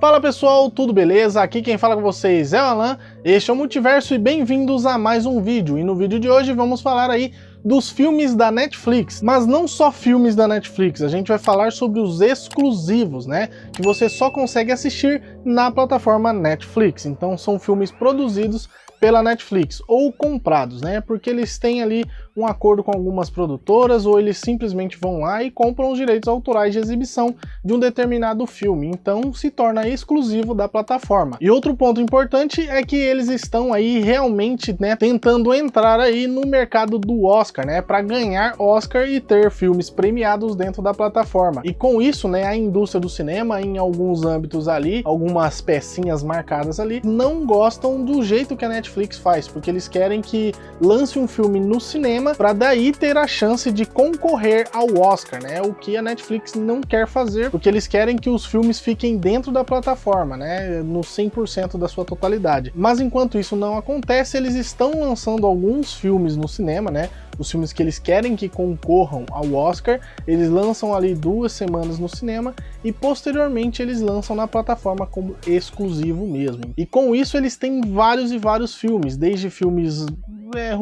Fala pessoal, tudo beleza? Aqui quem fala com vocês é o Alan, este é o Multiverso e bem-vindos a mais um vídeo. E no vídeo de hoje vamos falar aí dos filmes da Netflix, mas não só filmes da Netflix, a gente vai falar sobre os exclusivos, né? Que você só consegue assistir na plataforma Netflix. Então são filmes produzidos pela Netflix ou comprados, né? Porque eles têm ali um acordo com algumas produtoras ou eles simplesmente vão lá e compram os direitos autorais de exibição de um determinado filme, então se torna exclusivo da plataforma. E outro ponto importante é que eles estão aí realmente, né, tentando entrar aí no mercado do Oscar, né, para ganhar Oscar e ter filmes premiados dentro da plataforma. E com isso, né, a indústria do cinema em alguns âmbitos ali, algumas pecinhas marcadas ali, não gostam do jeito que a Netflix faz, porque eles querem que lance um filme no cinema para daí ter a chance de concorrer ao Oscar, né? O que a Netflix não quer fazer, porque eles querem que os filmes fiquem dentro da plataforma, né? No 100% da sua totalidade. Mas enquanto isso não acontece, eles estão lançando alguns filmes no cinema, né? Os filmes que eles querem que concorram ao Oscar, eles lançam ali 2 semanas no cinema e posteriormente eles lançam na plataforma como exclusivo mesmo. E com isso eles têm vários e vários filmes, desde filmes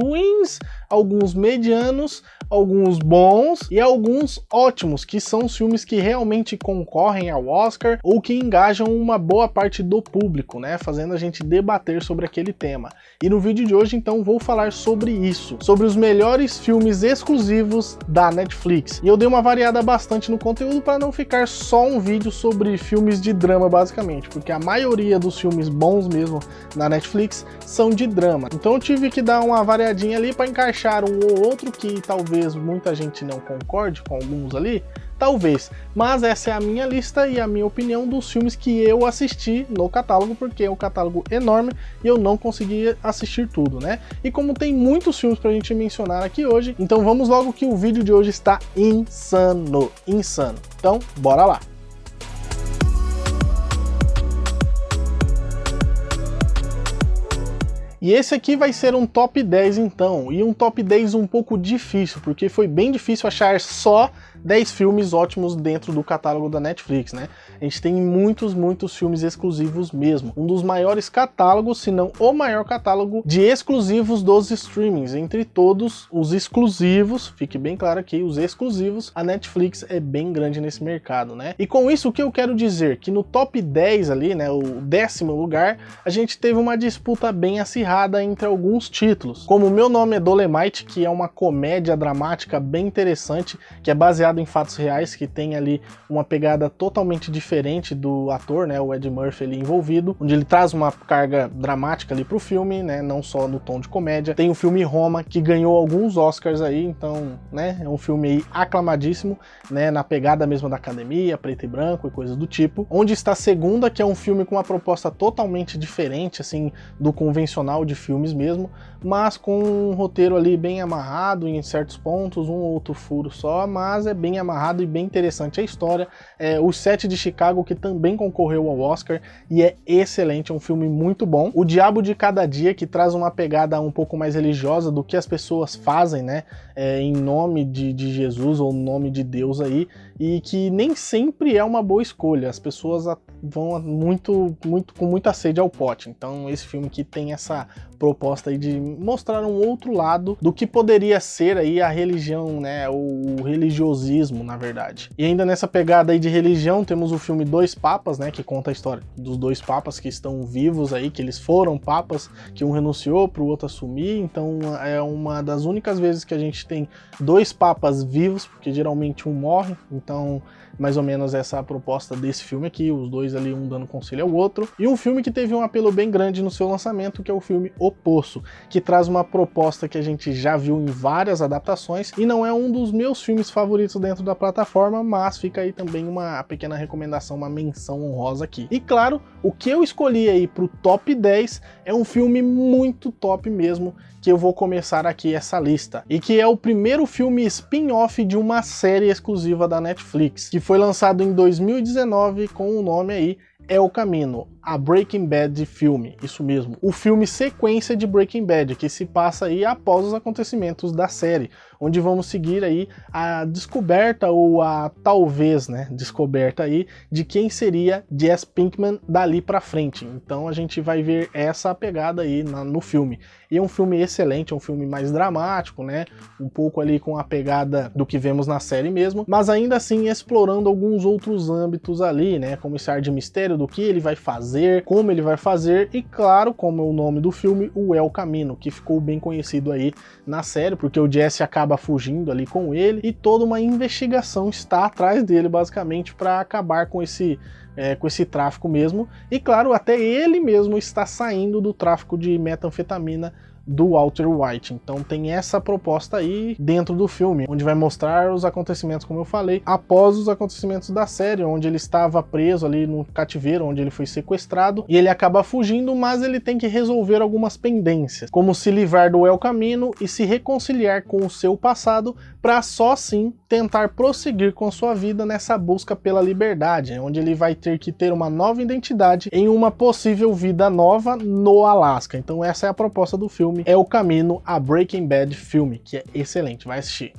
ruins, alguns medianos, alguns bons e alguns ótimos, que são os filmes que realmente concorrem ao Oscar ou que engajam uma boa parte do público, né, fazendo a gente debater sobre aquele tema. E no vídeo de hoje então vou falar sobre isso, sobre os melhores filmes exclusivos da Netflix. E eu dei uma variada bastante no conteúdo para não ficar só um vídeo sobre filmes de drama basicamente, porque a maioria dos filmes bons mesmo na Netflix são de drama. Então eu tive que dar uma variadinha ali para encaixar um ou outro que talvez muita gente não concorde com alguns ali, talvez, mas essa é a minha lista e a minha opinião dos filmes que eu assisti no catálogo, porque é um catálogo enorme e eu não consegui assistir tudo, né? E como tem muitos filmes pra gente mencionar aqui hoje, então vamos logo que o vídeo de hoje está insano. Então, bora lá! E esse aqui vai ser um top 10 então, e um top 10 um pouco difícil, porque foi bem difícil achar só 10 filmes ótimos dentro do catálogo da Netflix, né? A gente tem muitos filmes exclusivos mesmo. Um dos maiores catálogos, se não o maior catálogo de exclusivos dos streamings. Entre todos os exclusivos, fique bem claro aqui, os exclusivos, a Netflix é bem grande nesse mercado, né? E com isso o que eu quero dizer? Que no top 10 ali, né, o 10º lugar, a gente teve uma disputa bem acirrada entre alguns títulos, como Meu Nome é Dolemite, que é uma comédia dramática bem interessante, que é baseada em fatos reais, que tem ali uma pegada totalmente diferente do ator, né, o Ed Murphy ali envolvido, onde ele traz uma carga dramática ali pro filme, né, não só no tom de comédia. Tem o filme Roma, que ganhou alguns Oscars aí, então, né, é um filme aí aclamadíssimo, né, na pegada mesmo da academia, preto e branco e coisas do tipo. Onde Está Segunda, que é um filme com uma proposta totalmente diferente, assim, do convencional de filmes mesmo, mas com um roteiro ali bem amarrado em certos pontos, um ou outro furo só, mas é bem amarrado e bem interessante a história. O Sete de Chicago, que também concorreu ao Oscar e é excelente, é um filme muito bom. O Diabo de Cada Dia, que traz uma pegada um pouco mais religiosa do que as pessoas fazem, né, em nome de Jesus ou em nome de Deus aí, e que nem sempre é uma boa escolha. As pessoas vão com muita sede ao pote. Então esse filme aqui tem essa proposta aí de mostrar um outro lado do que poderia ser aí a religião, né, o religiosismo, na verdade. E ainda nessa pegada aí de religião, temos o filme Dois Papas, né, que conta a história dos dois papas que estão vivos aí, que eles foram papas, que um renunciou para o outro assumir. Então é uma das únicas vezes que a gente tem 2 papas vivos, porque geralmente um morre. Então mais ou menos essa é a proposta desse filme aqui, os dois ali, um dando conselho ao outro. E um filme que teve um apelo bem grande no seu lançamento, que é o filme O Poço, que traz uma proposta que a gente já viu em várias adaptações e não é um dos meus filmes favoritos dentro da plataforma, mas fica aí também uma pequena recomendação, uma menção honrosa aqui. E claro, o que eu escolhi aí pro top 10 é um filme muito top mesmo, que eu vou começar aqui essa lista, e que é o primeiro filme spin-off de uma série exclusiva da Netflix, que foi lançado em 2019 com o nome aí É o Caminho, a Breaking Bad filme, isso mesmo, o filme sequência de Breaking Bad, que se passa aí após os acontecimentos da série, onde vamos seguir aí a descoberta ou a talvez, né, descoberta aí de quem seria Jesse Pinkman dali pra frente. Então a gente vai ver essa pegada aí no filme. E é um filme excelente, é um filme mais dramático, né, um pouco ali com a pegada do que vemos na série mesmo, mas ainda assim explorando alguns outros âmbitos ali, né, como esse ar de mistério do que ele vai fazer, como ele vai fazer e, claro, como é o nome do filme, o El Camino, que ficou bem conhecido aí na série, porque o Jesse acaba fugindo ali com ele e toda uma investigação está atrás dele, basicamente, para acabar com esse tráfico mesmo. E, claro, até ele mesmo está saindo do tráfico de metanfetamina do Walter White. Então tem essa proposta aí dentro do filme, onde vai mostrar os acontecimentos, como eu falei, após os acontecimentos da série, onde ele estava preso ali no cativeiro, onde ele foi sequestrado, e ele acaba fugindo, mas ele tem que resolver algumas pendências, como se livrar do El Camino e se reconciliar com o seu passado, para só assim tentar prosseguir com sua vida nessa busca pela liberdade, onde ele vai ter que ter uma nova identidade em uma possível vida nova no Alasca. Então essa é a proposta do filme, é o Caminho, a Breaking Bad filme, que é excelente, vai assistir.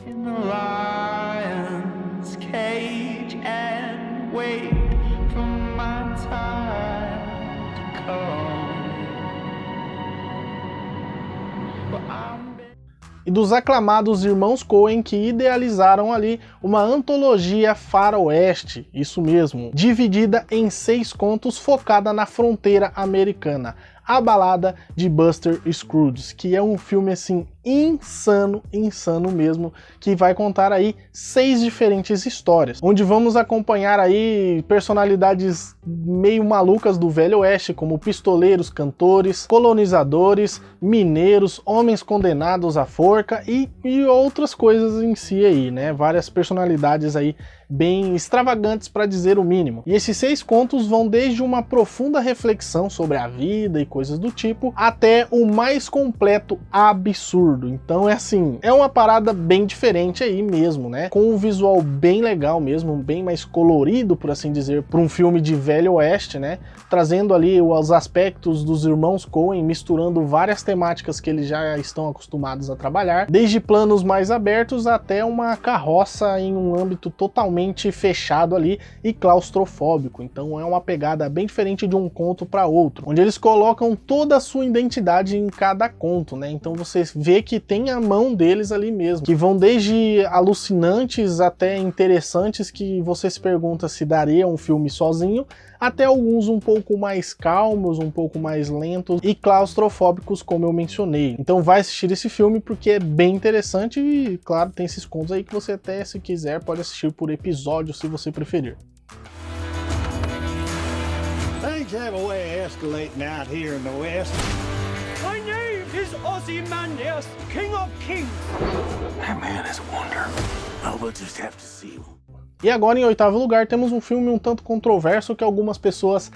In the lion's cage and wait for my time to come. But e dos aclamados irmãos Coen, que idealizaram ali uma antologia faroeste, isso mesmo, dividida em 6 contos focada na fronteira americana, A Balada de Buster Scruggs, que é um filme assim insano mesmo, que vai contar aí 6 diferentes histórias, onde vamos acompanhar aí personalidades meio malucas do Velho Oeste, como pistoleiros, cantores, colonizadores, mineiros, homens condenados à forca e outras coisas em si aí, né? Várias personalidades aí bem extravagantes, para dizer o mínimo. E esses 6 contos vão desde uma profunda reflexão sobre a vida e coisas do tipo, até o mais completo absurdo. Então é assim, é uma parada bem diferente aí mesmo, né? Com um visual bem legal mesmo, bem mais colorido, por assim dizer, para um filme de Velho Oeste, né? Trazendo ali os aspectos dos irmãos Coen, misturando várias temáticas que eles já estão acostumados a trabalhar, desde planos mais abertos até uma carroça em um âmbito totalmente fechado ali e claustrofóbico. Então é uma pegada bem diferente de um conto para outro, onde eles colocam toda a sua identidade em cada conto, né? Então você vê que tem a mão deles ali mesmo, que vão desde alucinantes até interessantes, que você se pergunta se daria um filme sozinho, até alguns um pouco mais calmos, um pouco mais lentos e claustrofóbicos, como eu mencionei. Então vai assistir esse filme porque é bem interessante e, claro, tem esses contos aí que você até, se quiser, pode assistir por episódio, se você preferir. Things have a way of escalating out here in the West. My name is Ozymandias, King of Kings. That man is a wonder. I'll just have to see him. E agora, em 8º lugar, temos um filme um tanto controverso que algumas pessoas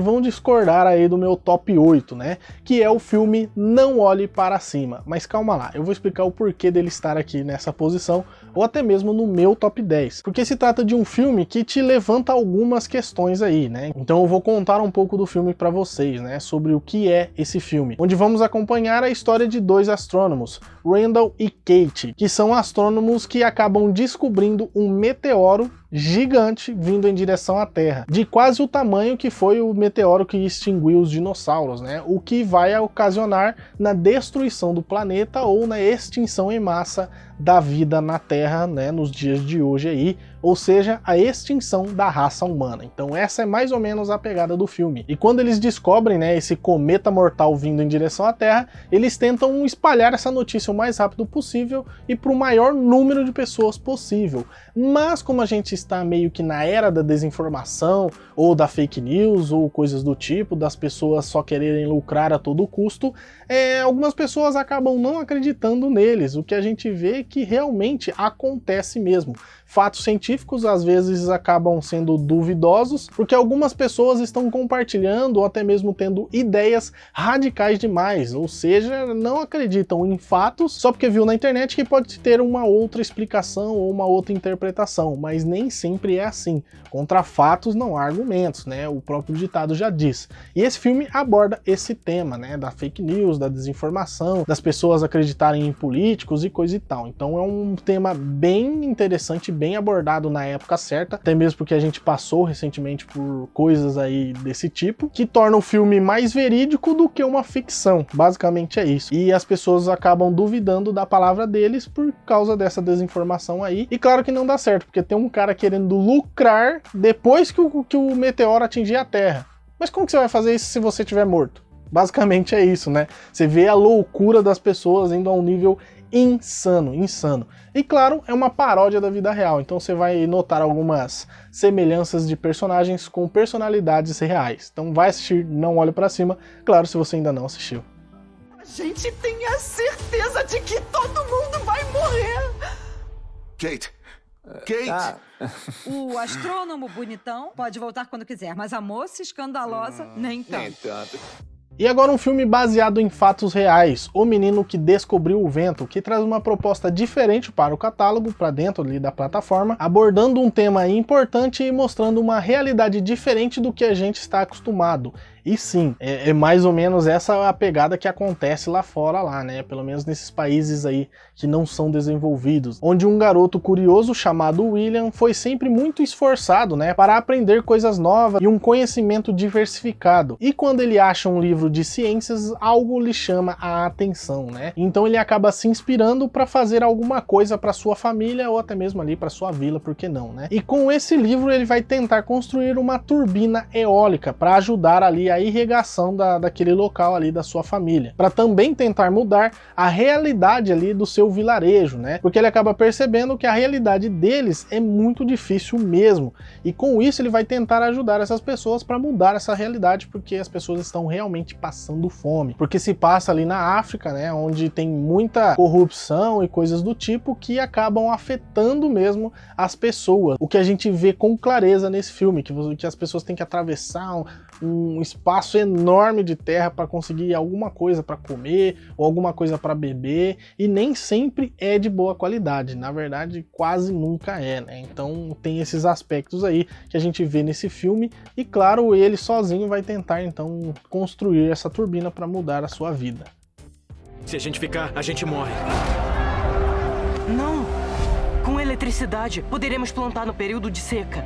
vão discordar aí do meu top 8, né? Que é o filme Não Olhe Para Cima. Mas calma lá, eu vou explicar o porquê dele estar aqui nessa posição, ou até mesmo no meu top 10. Porque se trata de um filme que te levanta algumas questões aí, né? Então eu vou contar um pouco do filme para vocês, né? Sobre o que é esse filme. Onde vamos acompanhar a história de 2 astrônomos, Randall e Kate, que são astrônomos que acabam descobrindo um meteoro gigante vindo em direção à Terra, de quase o tamanho que foi o meteoro que extinguiu os dinossauros, né? O que vai ocasionar na destruição do planeta ou na extinção em massa da vida na Terra, né, nos dias de hoje aí, ou seja, a extinção da raça humana. Então essa é mais ou menos a pegada do filme. E quando eles descobrem, né, esse cometa mortal vindo em direção à Terra, eles tentam espalhar essa notícia o mais rápido possível e para o maior número de pessoas possível. Mas como a gente está meio que na era da desinformação, ou da fake news, ou coisas do tipo, das pessoas só quererem lucrar a todo custo, algumas pessoas acabam não acreditando neles, o que a gente vê que realmente acontece mesmo. Fatos científicos científicos às vezes acabam sendo duvidosos, porque algumas pessoas estão compartilhando ou até mesmo tendo ideias radicais demais, ou seja, não acreditam em fatos só porque viu na internet que pode ter uma outra explicação ou uma outra interpretação, mas nem sempre é assim. Contra fatos não há argumentos, né? O próprio ditado já diz. E esse filme aborda esse tema, né? Da fake news, da desinformação, das pessoas acreditarem em políticos e coisa e tal. Então é um tema bem interessante, bem abordado na época certa, até mesmo porque a gente passou recentemente por coisas aí desse tipo, que torna o filme mais verídico do que uma ficção. Basicamente é isso. E as pessoas acabam duvidando da palavra deles por causa dessa desinformação aí. E claro que não dá certo, porque tem um cara querendo lucrar depois que o meteoro atingir a Terra. Mas como que você vai fazer isso se você estiver morto? Basicamente é isso, né? Você vê a loucura das pessoas indo a um nível insano, insano. E claro, é uma paródia da vida real, então você vai notar algumas semelhanças de personagens com personalidades reais. Então vai assistir Não Olhe Pra Cima, claro, se você ainda não assistiu. A gente tem a certeza de que todo mundo vai morrer. Kate! Kate! O astrônomo bonitão pode voltar quando quiser, mas a moça escandalosa, nem tanto. Nem tanto. E agora um filme baseado em fatos reais, O Menino que Descobriu o Vento, que traz uma proposta diferente para o catálogo, para dentro ali da plataforma, abordando um tema importante e mostrando uma realidade diferente do que a gente está acostumado. E sim, é mais ou menos essa a pegada que acontece lá fora, lá, né? Pelo menos nesses países aí que não são desenvolvidos. Onde um garoto curioso chamado William foi sempre muito esforçado, né? Para aprender coisas novas e um conhecimento diversificado. E quando ele acha um livro de ciências, algo lhe chama a atenção, né? Então ele acaba se inspirando para fazer alguma coisa para sua família ou até mesmo ali para sua vila, por que não, né? E com esse livro ele vai tentar construir uma turbina eólica para ajudar ali a irrigação daquele local ali da sua família, para também tentar mudar a realidade ali do seu vilarejo, né? Porque ele acaba percebendo que a realidade deles é muito difícil mesmo, e com isso ele vai tentar ajudar essas pessoas para mudar essa realidade, porque as pessoas estão realmente passando fome, porque se passa ali na África, né, onde tem muita corrupção e coisas do tipo que acabam afetando mesmo as pessoas, o que a gente vê com clareza nesse filme, que as pessoas têm que atravessar um espaço enorme de terra para conseguir alguma coisa para comer ou alguma coisa para beber, e nem sempre é de boa qualidade, na verdade quase nunca é, né? Então tem esses aspectos aí que a gente vê nesse filme, e claro, ele sozinho vai tentar então construir essa turbina para mudar a sua vida. Se a gente ficar, a gente morre. Não! Com eletricidade, poderemos plantar no período de seca.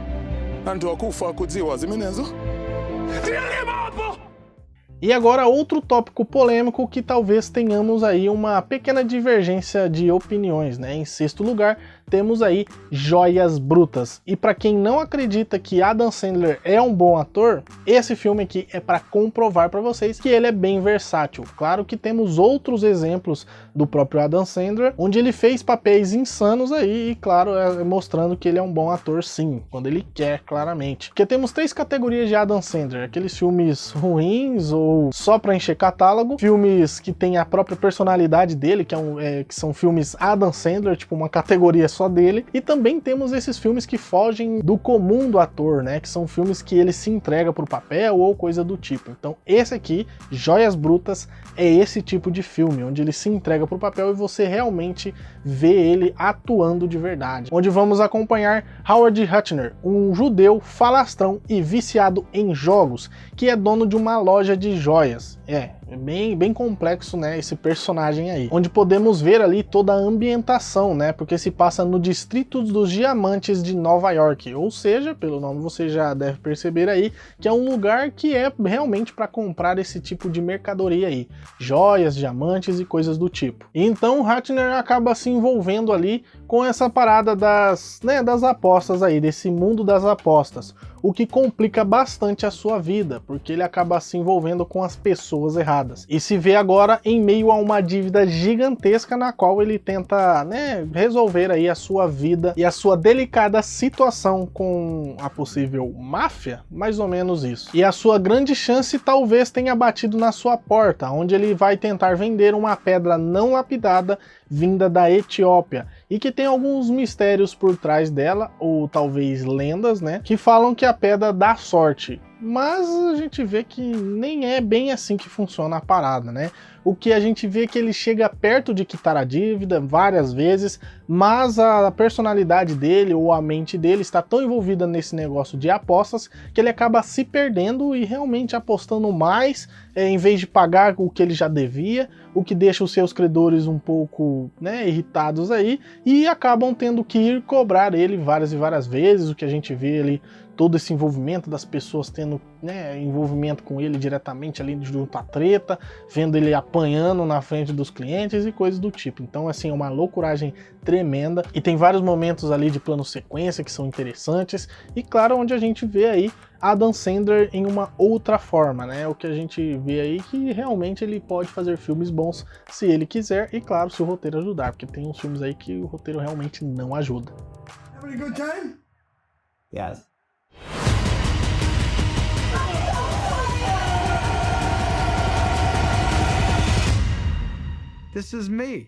E agora outro tópico polêmico que talvez tenhamos aí uma pequena divergência de opiniões, né? Em sexto lugar, temos aí Joias Brutas. E para quem não acredita que Adam Sandler é um bom ator, esse filme aqui é para comprovar para vocês que ele é bem versátil. Claro que temos outros exemplos do próprio Adam Sandler, onde ele fez papéis insanos aí, e claro, mostrando que ele é um bom ator sim, quando ele quer, claramente. Porque temos 3 categorias de Adam Sandler: aqueles filmes ruins ou só para encher catálogo, filmes que tem a própria personalidade dele, que são filmes Adam Sandler, tipo uma categoria só dele, e também temos esses filmes que fogem do comum do ator, né, que são filmes que ele se entrega pro papel ou coisa do tipo. Então esse aqui, Joias Brutas, é esse tipo de filme, onde ele se entrega pro papel e você realmente vê ele atuando de verdade. Onde vamos acompanhar Howard Hutchner, um judeu falastrão e viciado em jogos, que é dono de uma loja de joias. É bem complexo, né, esse personagem aí. Onde podemos ver ali toda a ambientação, né, porque se passa no Distrito dos Diamantes de Nova York, ou seja, pelo nome você já deve perceber aí, que é um lugar que é realmente para comprar esse tipo de mercadoria aí, joias, diamantes e coisas do tipo. E então Hutchner acaba se envolvendo ali com essa parada das apostas aí, desse mundo das apostas, o que complica bastante a sua vida, porque ele acaba se envolvendo com as pessoas erradas. erradas. E se vê agora em meio a uma dívida gigantesca na qual ele tenta, né, resolver aí a sua vida e a sua delicada situação com a possível máfia, mais ou menos isso. E a sua grande chance talvez tenha batido na sua porta, onde ele vai tentar vender uma pedra não lapidada vinda da Etiópia e que tem alguns mistérios por trás dela, ou talvez lendas, né, que falam que a pedra dá sorte. Mas a gente vê que nem é bem assim que funciona a parada, né? O que a gente vê é que ele chega perto de quitar a dívida várias vezes, mas a personalidade dele ou a mente dele está tão envolvida nesse negócio de apostas que ele acaba se perdendo e realmente apostando mais em vez de pagar o que ele já devia, o que deixa os seus credores um pouco, né, irritados aí, e acabam tendo que ir cobrar ele várias e várias vezes, o que a gente vê ali, todo esse envolvimento das pessoas tendo, né, envolvimento com ele diretamente ali junto à treta, vendo ele apanhando na frente dos clientes e coisas do tipo. Então, assim, é uma loucuragem tremenda e tem vários momentos ali de plano sequência que são interessantes e, claro, onde a gente vê aí Adam Sandler em uma outra forma, né? O que a gente vê aí que realmente ele pode fazer filmes bons se ele quiser e, claro, se o roteiro ajudar, porque tem uns filmes aí que o roteiro realmente não ajuda. Having a good time? Yes. This is me.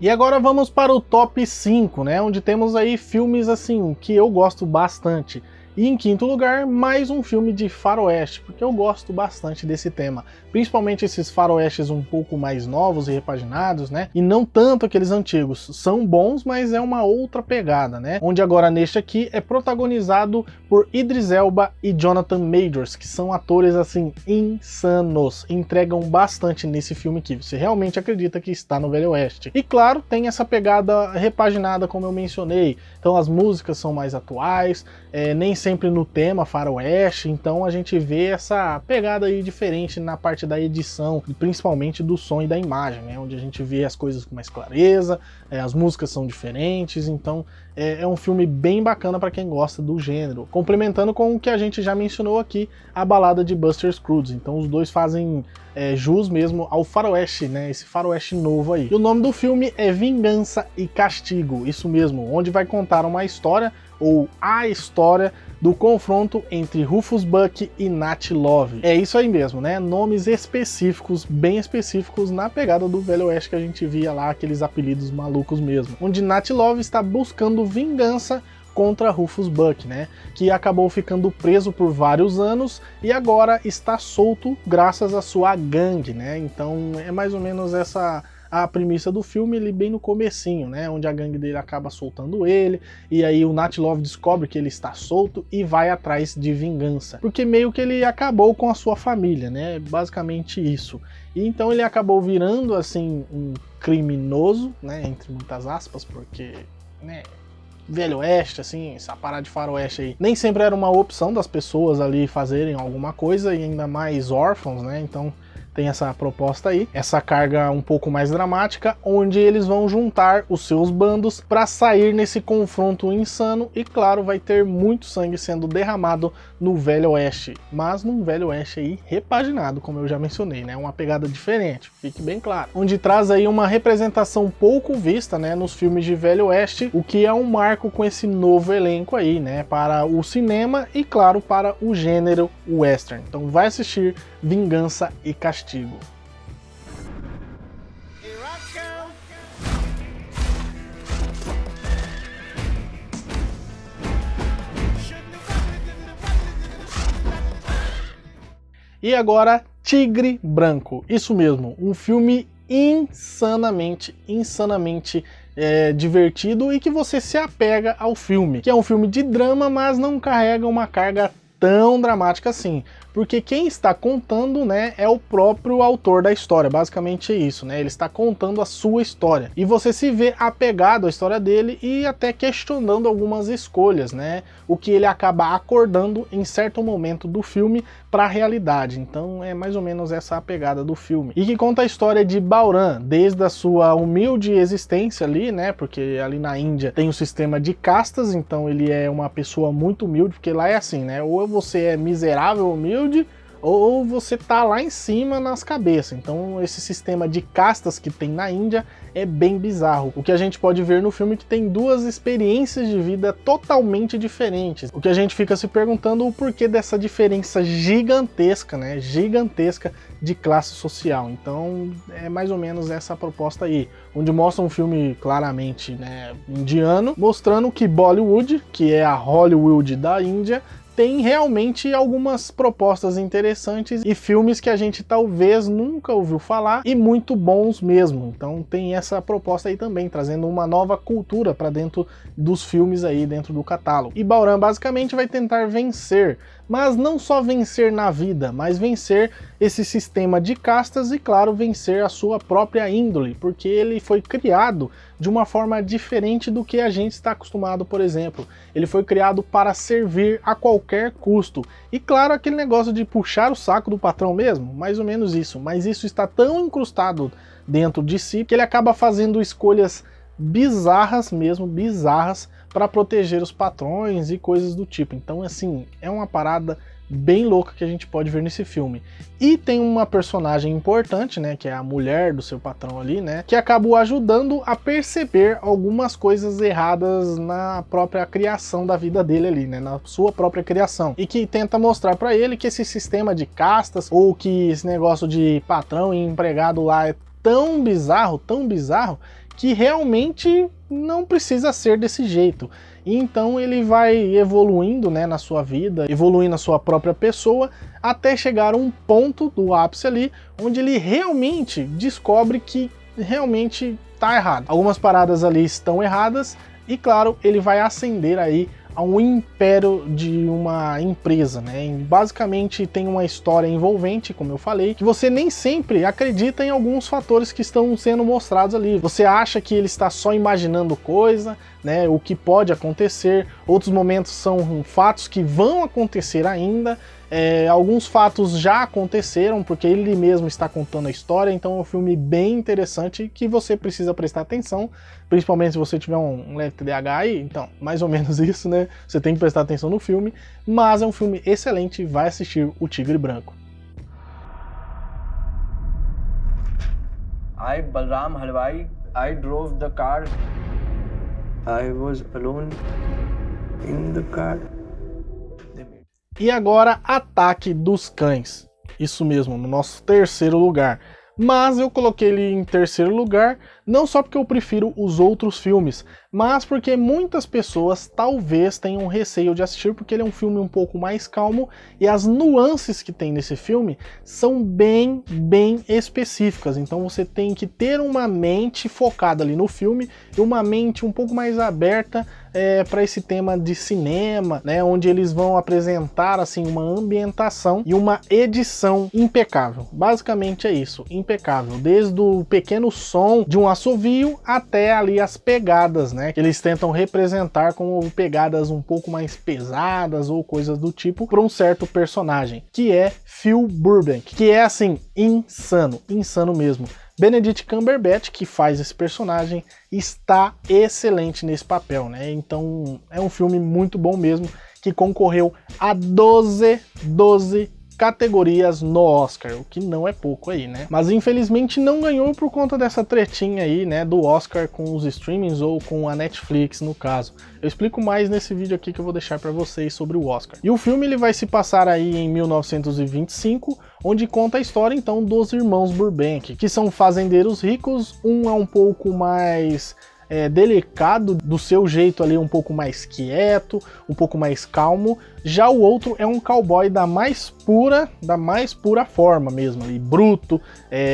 E agora vamos para o top 5, né? Onde temos aí filmes assim que eu gosto bastante. E em quinto lugar, mais um filme de faroeste, porque eu gosto bastante desse tema. Principalmente esses faroestes um pouco mais novos e repaginados, né? E não tanto aqueles antigos. São bons, mas é uma outra pegada, né? Onde agora neste aqui é protagonizado por Idris Elba e Jonathan Majors, que são atores assim insanos. Entregam bastante nesse filme aqui. Você realmente acredita que está no Velho Oeste. E claro, tem essa pegada repaginada, como eu mencionei. Então as músicas são mais atuais, nem sempre no tema faroeste, então a gente vê essa pegada aí diferente na parte da edição, principalmente do som e da imagem, né? Onde a gente vê as coisas com mais clareza, as músicas são diferentes, então é um filme bem bacana para quem gosta do gênero. Complementando com o que a gente já mencionou aqui, a balada de Buster Scruggs, então os dois fazem jus mesmo ao faroeste, né? Esse faroeste novo aí. E o nome do filme é Vingança e Castigo, isso mesmo, onde vai contar uma história, ou a história do confronto entre Rufus Buck e Nat Love. É isso aí mesmo, né? Nomes específicos, bem específicos na pegada do Velho Oeste que a gente via lá, aqueles apelidos malucos mesmo. Onde Nat Love está buscando vingança contra Rufus Buck, né? Que acabou ficando preso por vários anos e agora está solto graças à sua gangue, né? Então é mais ou menos essa a premissa do filme, ele bem no comecinho, né, onde a gangue dele acaba soltando ele, e aí o Nat Love descobre que ele está solto e vai atrás de vingança, porque meio que ele acabou com a sua família, né, basicamente isso. E então ele acabou virando, assim, um criminoso, né, entre muitas aspas, porque, né, Velho Oeste, assim, essa parada de faroeste aí, nem sempre era uma opção das pessoas ali fazerem alguma coisa, e ainda mais órfãos, né, então tem essa proposta aí, essa carga um pouco mais dramática, onde eles vão juntar os seus bandos para sair nesse confronto insano e, claro, vai ter muito sangue sendo derramado no Velho Oeste, mas num Velho Oeste aí repaginado, como eu já mencionei, né? Uma pegada diferente, fique bem claro. Onde traz aí uma representação pouco vista, né, nos filmes de Velho Oeste, o que é um marco com esse novo elenco aí, né, para o cinema e, claro, para o gênero western. Então vai assistir Vingança e Castigo. E agora, Tigre Branco. Isso mesmo, um filme insanamente divertido e que você se apega ao filme. Que é um filme de drama, mas não carrega uma carga tão dramática assim. Porque quem está contando, né, é o próprio autor da história, basicamente é isso, né, ele está contando a sua história, e você se vê apegado à história dele e até questionando algumas escolhas, né, o que ele acaba acordando em certo momento do filme para a realidade. Então é mais ou menos essa a pegada do filme, e que conta a história de Bauran, desde a sua humilde existência ali, né, porque ali na Índia tem um sistema de castas, então ele é uma pessoa muito humilde, porque lá é assim, né, ou você é miserável, humilde, ou você tá lá em cima nas cabeças. Então esse sistema de castas que tem na Índia é bem bizarro. O que a gente pode ver no filme é que tem duas experiências de vida totalmente diferentes. O que a gente fica se perguntando é o porquê dessa diferença gigantesca, né? Gigantesca de classe social. Então é mais ou menos essa proposta aí, onde mostra um filme claramente, né, indiano, mostrando que Bollywood, que é a Hollywood da Índia, tem realmente algumas propostas interessantes e filmes que a gente talvez nunca ouviu falar e muito bons mesmo. Então tem essa proposta aí também, trazendo uma nova cultura para dentro dos filmes aí dentro do catálogo. E Balram basicamente vai tentar vencer, mas não só vencer na vida, mas vencer esse sistema de castas e, claro, vencer a sua própria índole, porque ele foi criado de uma forma diferente do que a gente está acostumado, por exemplo. Ele foi criado para servir a qualquer custo. E, claro, aquele negócio de puxar o saco do patrão mesmo, mais ou menos isso. Mas isso está tão incrustado dentro de si que ele acaba fazendo escolhas bizarras mesmo, bizarras, para proteger os patrões e coisas do tipo. Então, assim, é uma parada bem louca que a gente pode ver nesse filme. E tem uma personagem importante, né, que é a mulher do seu patrão ali, né, que acaba o ajudando a perceber algumas coisas erradas na própria criação da vida dele ali, né, na sua própria criação. E que tenta mostrar para ele que esse sistema de castas, ou que esse negócio de patrão e empregado lá é tão bizarro, que realmente não precisa ser desse jeito. E então ele vai evoluindo, né, na sua vida, evoluindo a sua própria pessoa, até chegar a um ponto do ápice ali, onde ele realmente descobre que realmente tá errado. Algumas paradas ali estão erradas, e claro, ele vai ascender aí a um império de uma empresa, né? E basicamente tem uma história envolvente, como eu falei, que você nem sempre acredita em alguns fatores que estão sendo mostrados ali. Você acha que ele está só imaginando coisa, né? O que pode acontecer. Outros momentos são fatos que vão acontecer ainda. Alguns fatos já aconteceram, porque ele mesmo está contando a história, então é um filme bem interessante que você precisa prestar atenção, principalmente se você tiver um leve TDAH aí, então, mais ou menos isso, né? Você tem que prestar atenção no filme, mas é um filme excelente, vai assistir O Tigre Branco. I, Balram Halwai, I drove the car. I was alone in the car. E agora, Ataque dos Cães. Isso mesmo, no nosso terceiro lugar. Mas eu coloquei ele em terceiro lugar, não só porque eu prefiro os outros filmes, mas porque muitas pessoas talvez tenham receio de assistir, porque ele é um filme um pouco mais calmo, e as nuances que tem nesse filme são bem específicas. Então você tem que ter uma mente focada ali no filme, e uma mente um pouco mais aberta para esse tema de cinema, né, onde eles vão apresentar assim uma ambientação e uma edição impecável. Basicamente é isso, impecável, desde o pequeno som de um assovio até ali as pegadas, né, que eles tentam representar como pegadas um pouco mais pesadas ou coisas do tipo para um certo personagem, que é Phil Burbank, que é assim insano mesmo. Benedict Cumberbatch, que faz esse personagem, está excelente nesse papel, né? Então é um filme muito bom mesmo, que concorreu a 12 categorias no Oscar, o que não é pouco aí, né? Mas infelizmente não ganhou por conta dessa tretinha aí, né, do Oscar com os streamings ou com a Netflix no caso. Eu explico mais nesse vídeo aqui que eu vou deixar para vocês sobre o Oscar. E o filme ele vai se passar aí em 1925, onde conta a história então dos irmãos Burbank, que são fazendeiros ricos. Um é um pouco mais delicado, do seu jeito ali um pouco mais quieto, um pouco mais calmo. Já o outro é um cowboy da mais pura forma mesmo, ali, bruto,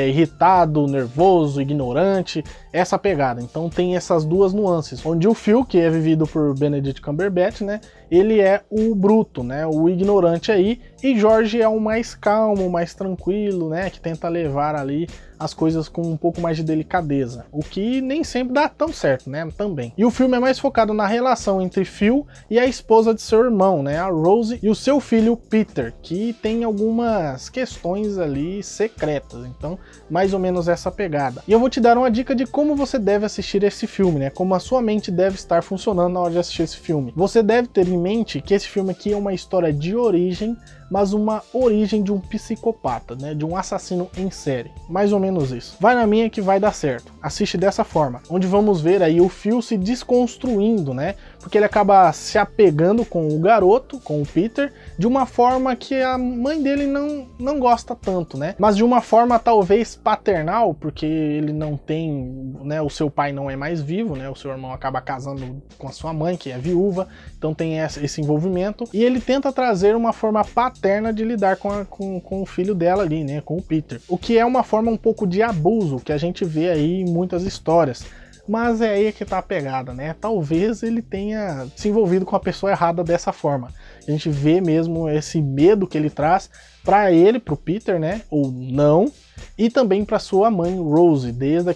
irritado, nervoso, ignorante, essa pegada. Então tem essas duas nuances, onde o Phil, que é vivido por Benedict Cumberbatch, né, ele é o bruto, né, o ignorante aí, e George é o mais calmo, mais tranquilo, né, que tenta levar ali as coisas com um pouco mais de delicadeza, o que nem sempre dá tão certo, né, também. E o filme é mais focado na relação entre Phil e a esposa de seu irmão, né, a Rose e o seu filho Peter, que tem algumas questões ali secretas, então mais ou menos essa pegada. E eu vou te dar uma dica de como você deve assistir esse filme, né? Como a sua mente deve estar funcionando na hora de assistir esse filme. Você deve ter em mente que esse filme aqui é uma história de origem, mas uma origem de um psicopata, né? De um assassino em série. Mais ou menos isso. Vai na minha que vai dar certo. Assiste dessa forma, onde vamos ver aí o Phil se desconstruindo, né? Porque ele acaba se apegando com o garoto, com o Peter, de uma forma que a mãe dele não gosta tanto, né? Mas de uma forma talvez paternal, porque ele não tem, né? O seu pai não é mais vivo, né? O seu irmão acaba casando com a sua mãe, que é viúva, então tem esse envolvimento. E ele tenta trazer uma forma paterna de lidar com o filho dela ali, né? Com o Peter. O que é uma forma um pouco de abuso que a gente vê aí em muitas histórias. Mas é aí que tá a pegada, né? Talvez ele tenha se envolvido com a pessoa errada dessa forma. A gente vê mesmo esse medo que ele traz para ele, pro Peter, né? Ou não. E também para sua mãe Rose, desde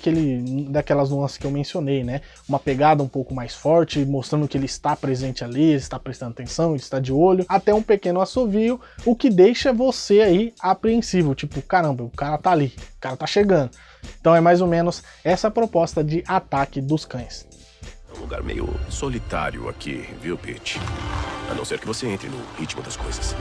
daquelas nuances que eu mencionei, né? Uma pegada um pouco mais forte, mostrando que ele está presente ali, ele está prestando atenção, ele está de olho, até um pequeno assovio, o que deixa você aí apreensivo, tipo, caramba, o cara tá ali, o cara tá chegando. Então é mais ou menos essa proposta de Ataque dos Cães. É um lugar meio solitário aqui, viu, Pete? A não ser que você entre no ritmo das coisas.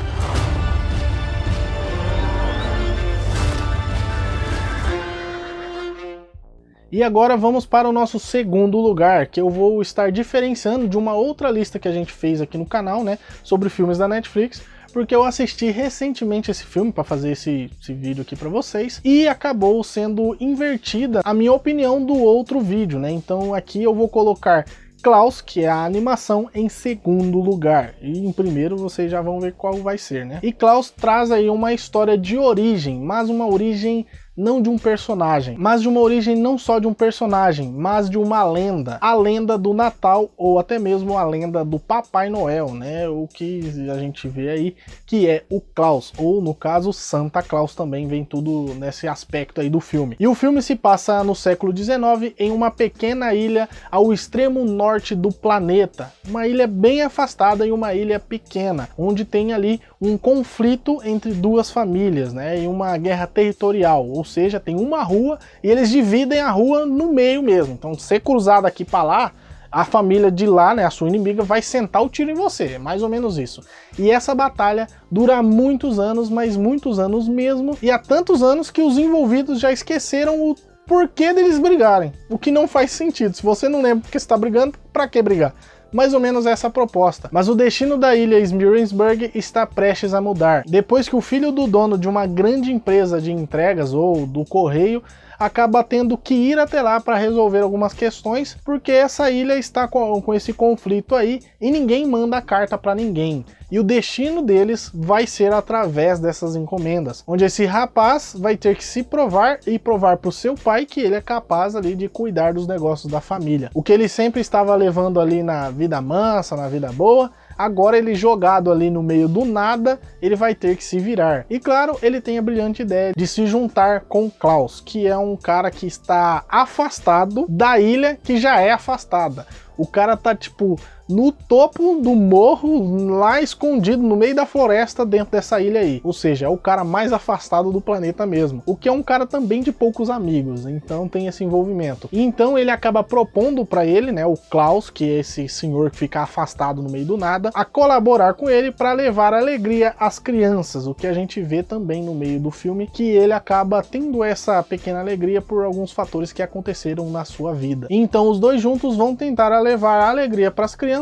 E agora vamos para o nosso segundo lugar, que eu vou estar diferenciando de uma outra lista que a gente fez aqui no canal, né, sobre filmes da Netflix, porque eu assisti recentemente esse filme para fazer esse vídeo aqui para vocês e acabou sendo invertida a minha opinião do outro vídeo, né? Então aqui eu vou colocar Klaus, que é a animação, em segundo lugar. E em primeiro vocês já vão ver qual vai ser, né? E Klaus traz aí uma história de origem, mas uma origem não de um personagem, mas de uma origem não só de um personagem, mas de uma lenda. A lenda do Natal, ou até mesmo a lenda do Papai Noel, né? O que a gente vê aí, que é o Klaus, ou no caso Santa Claus também vem tudo nesse aspecto aí do filme. E o filme se passa no século XIX em uma pequena ilha ao extremo norte do planeta. Uma ilha bem afastada e uma ilha pequena, onde tem ali um conflito entre duas famílias, né? E uma guerra territorial, ou seja, tem uma rua e eles dividem a rua no meio mesmo. Então, se cruzar daqui para lá, a família de lá, né, a sua inimiga, vai sentar o tiro em você. É mais ou menos isso. E essa batalha dura muitos anos, mas muitos anos mesmo. E há tantos anos que os envolvidos já esqueceram o porquê deles brigarem. O que não faz sentido. Se você não lembra porque você está brigando, para que brigar? Mais ou menos essa proposta. Mas o destino da ilha Smearensburg está prestes a mudar. Depois que o filho do dono de uma grande empresa de entregas ou do correio acaba tendo que ir até lá para resolver algumas questões, porque essa ilha está com esse conflito aí e ninguém manda carta para ninguém. E o destino deles vai ser através dessas encomendas, onde esse rapaz vai ter que se provar e provar para o seu pai que ele é capaz ali de cuidar dos negócios da família. O que ele sempre estava levando ali na vida mansa, na vida boa, agora ele jogado ali no meio do nada, ele vai ter que se virar. E claro, ele tem a brilhante ideia de se juntar com Klaus, que é um cara que está afastado da ilha que já é afastada. O cara tá tipo no topo do morro, lá escondido no meio da floresta dentro dessa ilha aí. Ou seja, é o cara mais afastado do planeta mesmo. O que é um cara também de poucos amigos, então tem esse envolvimento. E então ele acaba propondo para ele, né, o Klaus, que é esse senhor que fica afastado no meio do nada, a colaborar com ele para levar alegria às crianças. O que a gente vê também no meio do filme, que ele acaba tendo essa pequena alegria por alguns fatores que aconteceram na sua vida. E então os dois juntos vão tentar levar a alegria para as crianças,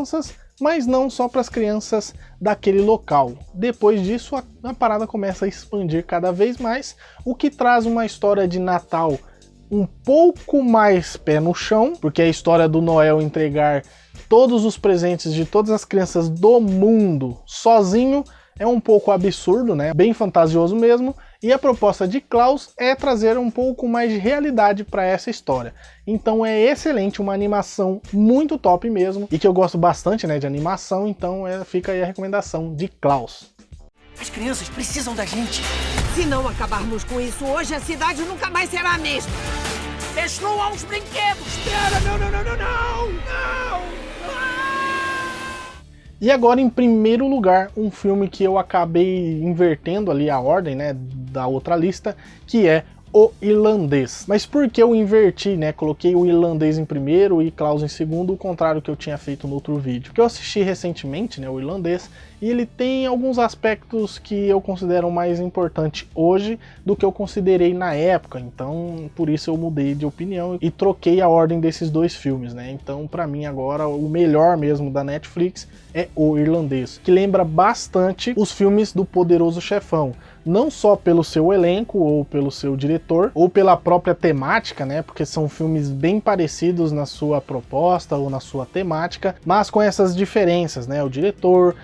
mas não só para as crianças daquele local. Depois disso, a parada começa a expandir cada vez mais, o que traz uma história de Natal um pouco mais pé no chão, porque a história do Noel entregar todos os presentes de todas as crianças do mundo sozinho é um pouco absurdo, né? Bem fantasioso mesmo. E a proposta de Klaus é trazer um pouco mais de realidade para essa história. Então é excelente, uma animação muito top mesmo, e que eu gosto bastante, né, de animação, então fica aí a recomendação de Klaus. As crianças precisam da gente. Se não acabarmos com isso hoje, a cidade nunca mais será a mesma. Destrua os brinquedos! Espera, não! E agora, em primeiro lugar, um filme que eu acabei invertendo ali a ordem, né, da outra lista, que é O Irlandês. Mas por que eu inverti, né? Coloquei O Irlandês em primeiro e Klaus em segundo, o contrário que eu tinha feito no outro vídeo. Que eu assisti recentemente, né, O Irlandês, e ele tem alguns aspectos que eu considero mais importante hoje do que eu considerei na época. Então, por isso eu mudei de opinião e troquei a ordem desses dois filmes, né? Então, pra mim agora, o melhor mesmo da Netflix é O Irlandês, que lembra bastante os filmes do Poderoso Chefão. Não só pelo seu elenco, ou pelo seu diretor, ou pela própria temática, né? Porque são filmes bem parecidos na sua proposta ou na sua temática, mas com essas diferenças, né? O diretor,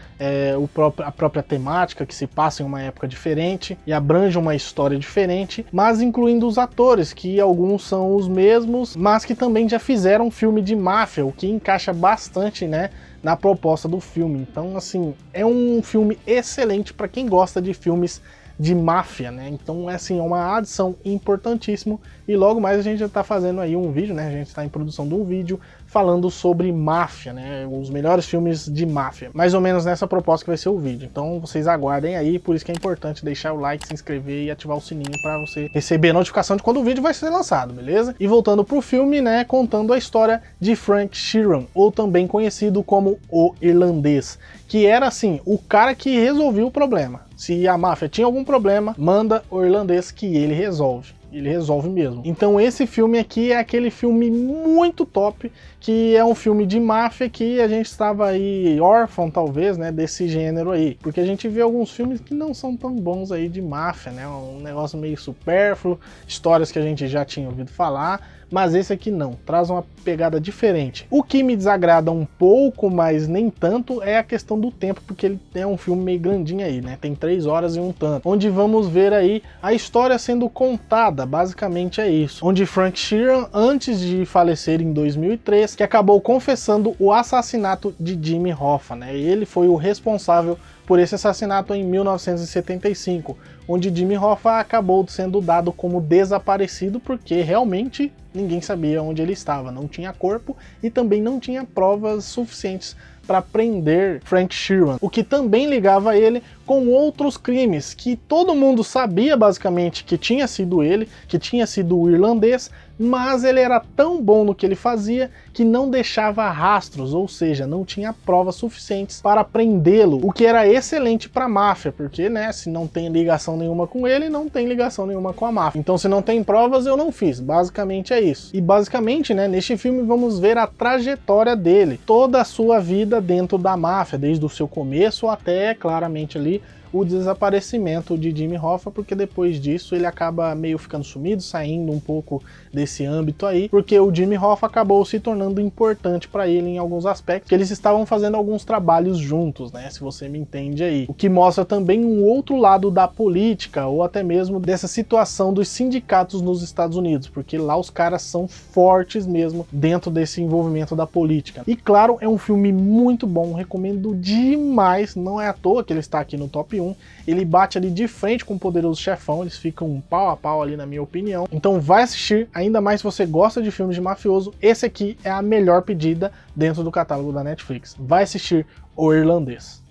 a própria temática, que se passa em uma época diferente e abrange uma história diferente, mas incluindo os atores, que alguns são os mesmos, mas que também já fizeram filme de máfia, o que encaixa bastante, né, na proposta do filme. Então, assim, é um filme excelente para quem gosta de filmes de máfia, né? Então, assim, é uma adição importantíssima, e logo mais a gente já tá fazendo aí um vídeo, né? A gente tá em produção de um vídeo falando sobre máfia, né? Os melhores filmes de máfia. Mais ou menos nessa proposta que vai ser o vídeo. Então, vocês aguardem aí, por isso que é importante deixar o like, se inscrever e ativar o sininho para você receber a notificação de quando o vídeo vai ser lançado, beleza? E voltando pro filme, né? Contando a história de Frank Sheeran, ou também conhecido como O Irlandês, que era, assim, o cara que resolveu o problema. Se a máfia tinha algum problema, manda o irlandês que ele resolve. Ele resolve mesmo. Então esse filme aqui é aquele filme muito top, que é um filme de máfia que a gente estava aí órfão, talvez, né, desse gênero aí. Porque a gente vê alguns filmes que não são tão bons aí de máfia, né, um negócio meio supérfluo, histórias que a gente já tinha ouvido falar, mas esse aqui não, traz uma pegada diferente. O que me desagrada um pouco, mas nem tanto, é a questão do tempo, porque ele é um filme meio grandinho aí, né, tem 3 horas e um tanto, onde vamos ver aí a história sendo contada, basicamente é isso. Onde Frank Sheeran, antes de falecer em 2003, que acabou confessando o assassinato de Jimmy Hoffa, né, ele foi o responsável por esse assassinato em 1975, onde Jimmy Hoffa acabou sendo dado como desaparecido porque realmente ninguém sabia onde ele estava, não tinha corpo e também não tinha provas suficientes para prender Frank Sheeran, o que também ligava ele com outros crimes que todo mundo sabia basicamente que tinha sido ele, que tinha sido o irlandês, mas ele era tão bom no que ele fazia que não deixava rastros, ou seja, não tinha provas suficientes para prendê-lo, o que era excelente para a máfia, porque, né, se não tem ligação nenhuma com ele, não tem ligação nenhuma com a máfia. Então, se não tem provas, eu não fiz. Basicamente é isso. E basicamente, né, neste filme vamos ver a trajetória dele, toda a sua vida dentro da máfia, desde o seu começo até, claramente ali, o desaparecimento de Jimmy Hoffa, porque depois disso ele acaba meio ficando sumido, saindo um pouco desse âmbito aí, porque o Jimmy Hoffa acabou se tornando importante para ele em alguns aspectos, que eles estavam fazendo alguns trabalhos juntos, né, se você me entende aí. O que mostra também um outro lado da política, ou até mesmo dessa situação dos sindicatos nos Estados Unidos, porque lá os caras são fortes mesmo dentro desse envolvimento da política. E claro, é um filme muito bom, recomendo demais, não é à toa que ele está aqui no top 1, ele bate ali de frente com o Poderoso Chefão, eles ficam pau a pau ali na minha opinião, então vai assistir, ainda mais se você gosta de filmes de mafioso, esse aqui é a melhor pedida dentro do catálogo da Netflix, vai assistir O Irlandês.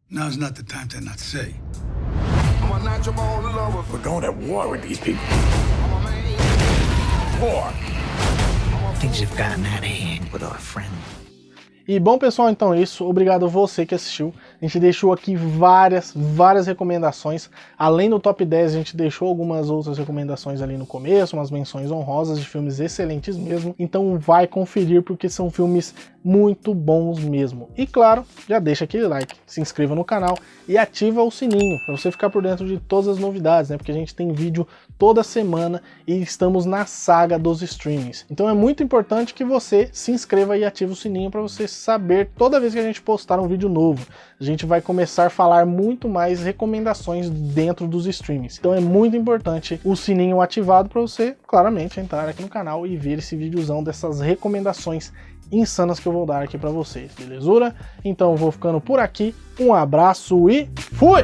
Now's not the time to not say. We're going to war with these people. War. Things have gotten out of hand with our friend. E bom, pessoal, então é isso. Obrigado a você que assistiu. A gente deixou aqui várias recomendações. Além do top 10, a gente deixou algumas outras recomendações ali no começo, umas menções honrosas de filmes excelentes mesmo. Então vai conferir, porque são filmes muito bons mesmo. E claro, já deixa aquele like, se inscreva no canal e ativa o sininho para você ficar por dentro de todas as novidades, né? Porque a gente tem vídeo toda semana e estamos na saga dos streamings. Então é muito importante que você se inscreva e ative o sininho para você saber toda vez que a gente postar um vídeo novo. A gente vai começar a falar muito mais recomendações dentro dos streamings. Então é muito importante o sininho ativado para você, claramente, entrar aqui no canal e ver esse videozão dessas recomendações insanas que eu vou dar aqui para vocês, belezura? Então eu vou ficando por aqui, um abraço e fui!